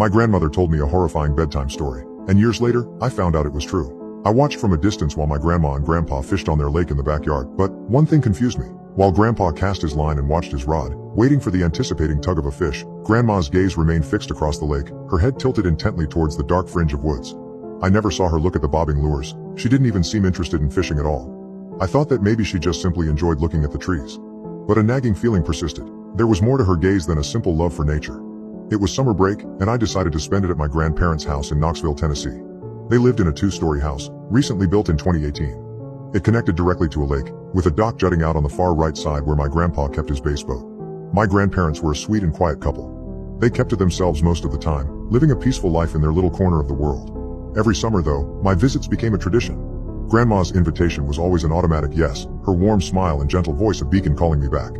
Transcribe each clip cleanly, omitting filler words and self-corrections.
My grandmother told me a horrifying bedtime story, and years later, I found out it was true. I watched from a distance while my grandma and grandpa fished on their lake in the backyard, but one thing confused me. While grandpa cast his line and watched his rod, waiting for the anticipating tug of a fish, grandma's gaze remained fixed across the lake, her head tilted intently towards the dark fringe of woods. I never saw her look at the bobbing lures. She didn't even seem interested in fishing at all. I thought that maybe she just simply enjoyed looking at the trees. But a nagging feeling persisted. There was more to her gaze than a simple love for nature. It was summer break, and I decided to spend it at my grandparents' house in Knoxville, Tennessee. They lived in a two-story house, recently built in 2018. It connected directly to a lake, with a dock jutting out on the far right side where my grandpa kept his bass boat. My grandparents were a sweet and quiet couple. They kept to themselves most of the time, living a peaceful life in their little corner of the world. Every summer, though, my visits became a tradition. Grandma's invitation was always an automatic yes, her warm smile and gentle voice a beacon calling me back.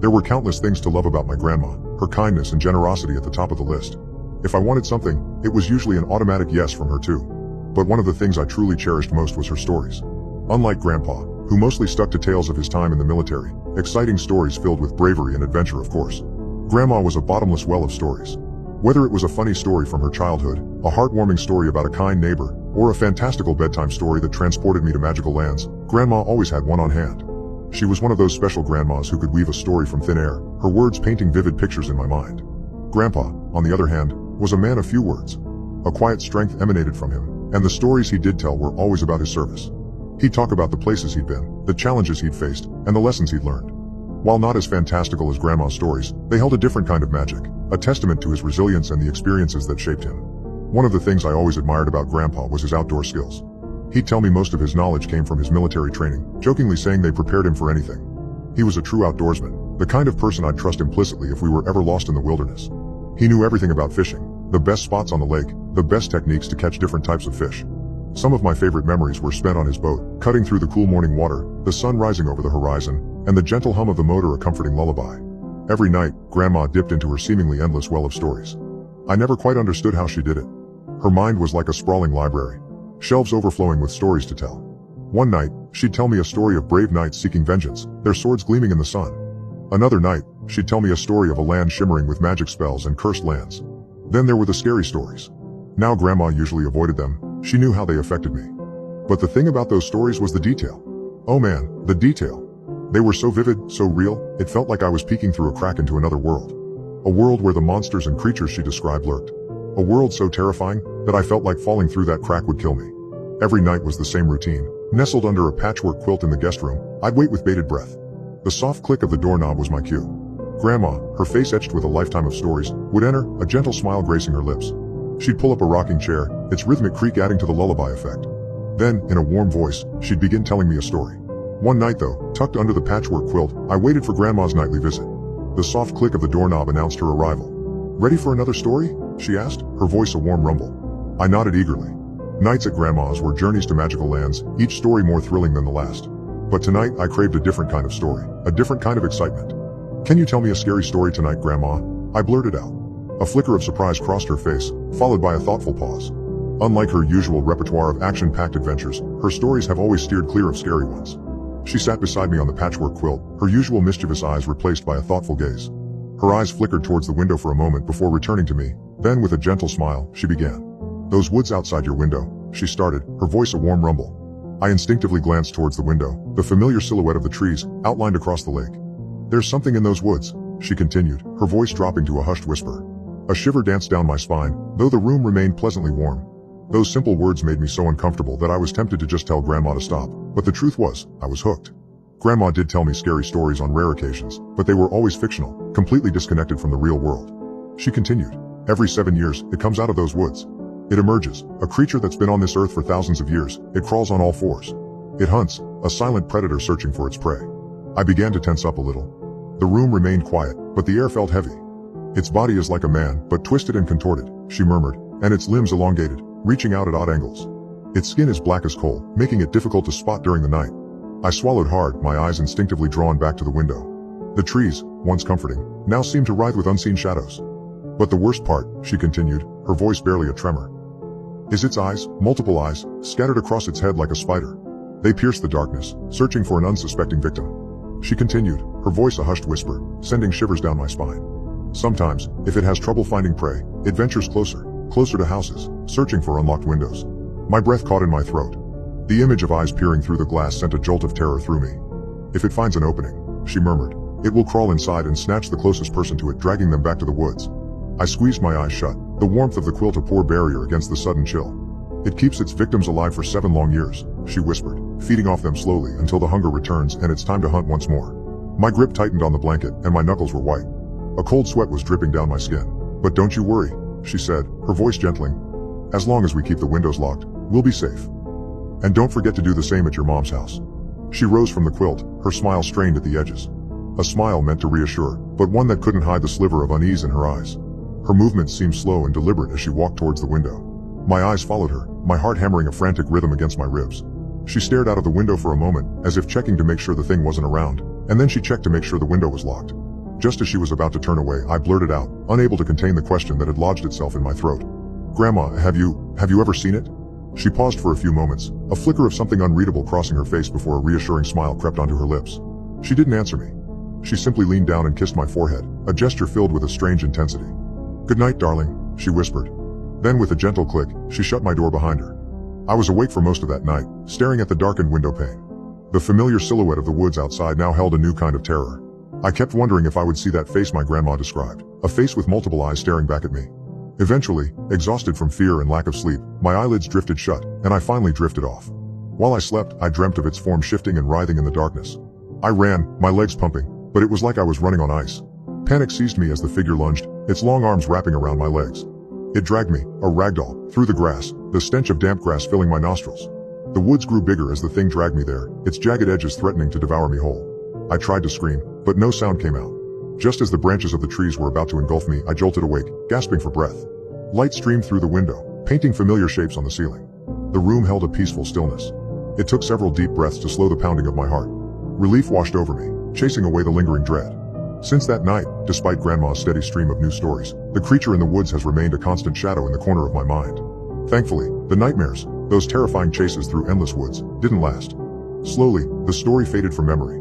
There were countless things to love about my grandma, her kindness and generosity at the top of the list. If I wanted something, it was usually an automatic yes from her too. But one of the things I truly cherished most was her stories. Unlike Grandpa, who mostly stuck to tales of his time in the military, exciting stories filled with bravery and adventure, of course, Grandma was a bottomless well of stories. Whether it was a funny story from her childhood, a heartwarming story about a kind neighbor, or a fantastical bedtime story that transported me to magical lands, Grandma always had one on hand. She was one of those special grandmas who could weave a story from thin air, her words painting vivid pictures in my mind. Grandpa, on the other hand, was a man of few words. A quiet strength emanated from him, and the stories he did tell were always about his service. He'd talk about the places he'd been, the challenges he'd faced, and the lessons he'd learned. While not as fantastical as Grandma's stories, they held a different kind of magic, a testament to his resilience and the experiences that shaped him. One of the things I always admired about Grandpa was his outdoor skills. He'd tell me most of his knowledge came from his military training, jokingly saying they prepared him for anything. He was a true outdoorsman, the kind of person I'd trust implicitly if we were ever lost in the wilderness. He knew everything about fishing, the best spots on the lake, the best techniques to catch different types of fish. Some of my favorite memories were spent on his boat, cutting through the cool morning water, the sun rising over the horizon, and the gentle hum of the motor a comforting lullaby. Every night, Grandma dipped into her seemingly endless well of stories. I never quite understood how she did it. Her mind was like a sprawling library, shelves overflowing with stories to tell. One night, she'd tell me a story of brave knights seeking vengeance, their swords gleaming in the sun. Another night, she'd tell me a story of a land shimmering with magic spells and cursed lands. Then there were the scary stories. Now Grandma usually avoided them. She knew how they affected me. But the thing about those stories was the detail. Oh man, the detail. They were so vivid, so real, it felt like I was peeking through a crack into another world. A world where the monsters and creatures she described lurked. A world so terrifying that I felt like falling through that crack would kill me. Every night was the same routine. Nestled under a patchwork quilt in the guest room, I'd wait with bated breath. The soft click of the doorknob was my cue. Grandma, her face etched with a lifetime of stories, would enter, a gentle smile gracing her lips. She'd pull up a rocking chair, its rhythmic creak adding to the lullaby effect. Then, in a warm voice, she'd begin telling me a story. One night though, tucked under the patchwork quilt, I waited for Grandma's nightly visit. The soft click of the doorknob announced her arrival. "Ready for another story?" she asked, her voice a warm rumble. I nodded eagerly. Nights at Grandma's were journeys to magical lands, each story more thrilling than the last. But tonight I craved a different kind of story, a different kind of excitement. "Can you tell me a scary story tonight, Grandma?" I blurted out. A flicker of surprise crossed her face, followed by a thoughtful pause. Unlike her usual repertoire of action-packed adventures, her stories have always steered clear of scary ones. She sat beside me on the patchwork quilt, her usual mischievous eyes replaced by a thoughtful gaze. Her eyes flickered towards the window for a moment before returning to me, then with a gentle smile, she began. "Those woods outside your window," she started, her voice a warm rumble. I instinctively glanced towards the window, the familiar silhouette of the trees, outlined across the lake. "There's something in those woods," she continued, her voice dropping to a hushed whisper. A shiver danced down my spine, though the room remained pleasantly warm. Those simple words made me so uncomfortable that I was tempted to just tell Grandma to stop, but the truth was, I was hooked. Grandma did tell me scary stories on rare occasions, but they were always fictional, completely disconnected from the real world. She continued, "Every 7 years, it comes out of those woods. It emerges, a creature that's been on this earth for thousands of years. It crawls on all fours. It hunts, a silent predator searching for its prey." I began to tense up a little. The room remained quiet, but the air felt heavy. "Its body is like a man, but twisted and contorted," she murmured, "and its limbs elongated, reaching out at odd angles. Its skin is black as coal, making it difficult to spot during the night." I swallowed hard, my eyes instinctively drawn back to the window. The trees, once comforting, now seemed to writhe with unseen shadows. "But the worst part," she continued, her voice barely a tremor, "is its eyes, multiple eyes, scattered across its head like a spider. They pierce the darkness, searching for an unsuspecting victim." She continued, her voice a hushed whisper, sending shivers down my spine. Sometimes, if it has trouble finding prey, it ventures closer to houses, searching for unlocked windows. My breath caught in my throat. The image of eyes peering through the glass sent a jolt of terror through me. If it finds an opening, she murmured, it will crawl inside and snatch the closest person to it, dragging them back to the woods. I squeezed my eyes shut, the warmth of the quilt a poor barrier against the sudden chill. It keeps its victims alive for 7 long years, she whispered, feeding off them slowly until the hunger returns and it's time to hunt once more. My grip tightened on the blanket and my knuckles were white. A cold sweat was dripping down my skin. But don't you worry, she said, her voice gentling. As long as we keep the windows locked, we'll be safe. And don't forget to do the same at your mom's house. She rose from the quilt, her smile strained at the edges. A smile meant to reassure, but one that couldn't hide the sliver of unease in her eyes. Her movements seemed slow and deliberate as she walked towards the window. My eyes followed her, my heart hammering a frantic rhythm against my ribs. She stared out of the window for a moment, as if checking to make sure the thing wasn't around, and then she checked to make sure the window was locked. Just as she was about to turn away, I blurted out, unable to contain the question that had lodged itself in my throat. Grandma, have you ever seen it? She paused for a few moments, a flicker of something unreadable crossing her face before a reassuring smile crept onto her lips. She didn't answer me. She simply leaned down and kissed my forehead, a gesture filled with a strange intensity. Good night, darling, she whispered. Then with a gentle click, she shut my door behind her. I was awake for most of that night, staring at the darkened window pane. The familiar silhouette of the woods outside now held a new kind of terror. I kept wondering if I would see that face my grandma described, a face with multiple eyes staring back at me. Eventually, exhausted from fear and lack of sleep, my eyelids drifted shut, and I finally drifted off. While I slept, I dreamt of its form shifting and writhing in the darkness. I ran, my legs pumping, but it was like I was running on ice. Panic seized me as the figure lunged, its long arms wrapping around my legs. It dragged me, a ragdoll, through the grass, the stench of damp grass filling my nostrils. The woods grew bigger as the thing dragged me there, its jagged edges threatening to devour me whole. I tried to scream, but no sound came out. Just as the branches of the trees were about to engulf me, I jolted awake, gasping for breath. Light streamed through the window, painting familiar shapes on the ceiling. The room held a peaceful stillness. It took several deep breaths to slow the pounding of my heart. Relief washed over me, chasing away the lingering dread. Since that night, despite Grandma's steady stream of new stories, the creature in the woods has remained a constant shadow in the corner of my mind. Thankfully, the nightmares, those terrifying chases through endless woods, didn't last. Slowly, the story faded from memory.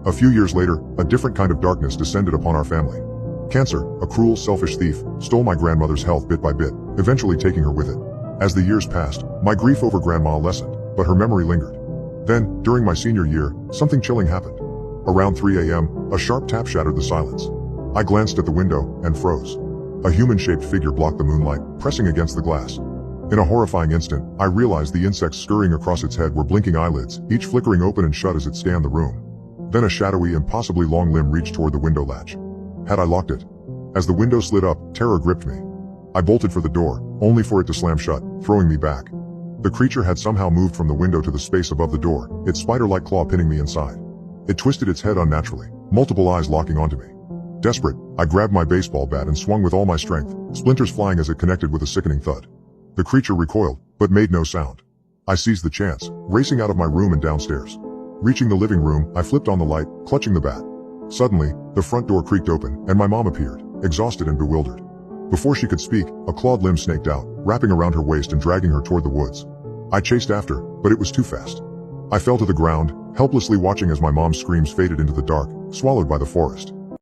A few years later, a different kind of darkness descended upon our family. Cancer, a cruel, selfish thief, stole my grandmother's health bit by bit, eventually taking her with it. As the years passed, my grief over Grandma lessened, but her memory lingered. Then, during my senior year, something chilling happened. Around 3 a.m., a sharp tap shattered the silence. I glanced at the window and froze. A human-shaped figure blocked the moonlight, pressing against the glass. In a horrifying instant, I realized the insects scurrying across its head were blinking eyelids, each flickering open and shut as it scanned the room. Then a shadowy, impossibly long limb reached toward the window latch. Had I locked it? As the window slid up, terror gripped me. I bolted for the door, only for it to slam shut, throwing me back. The creature had somehow moved from the window to the space above the door, its spider-like claw pinning me inside. It twisted its head unnaturally, multiple eyes locking onto me. Desperate, I grabbed my baseball bat and swung with all my strength, splinters flying as it connected with a sickening thud. The creature recoiled, but made no sound. I seized the chance, racing out of my room and downstairs. Reaching the living room, I flipped on the light, clutching the bat. Suddenly, the front door creaked open, and my mom appeared, exhausted and bewildered. Before she could speak, a clawed limb snaked out, wrapping around her waist and dragging her toward the woods. I chased after, but it was too fast. I fell to the ground, helplessly watching as my mom's screams faded into the dark, swallowed by the forest.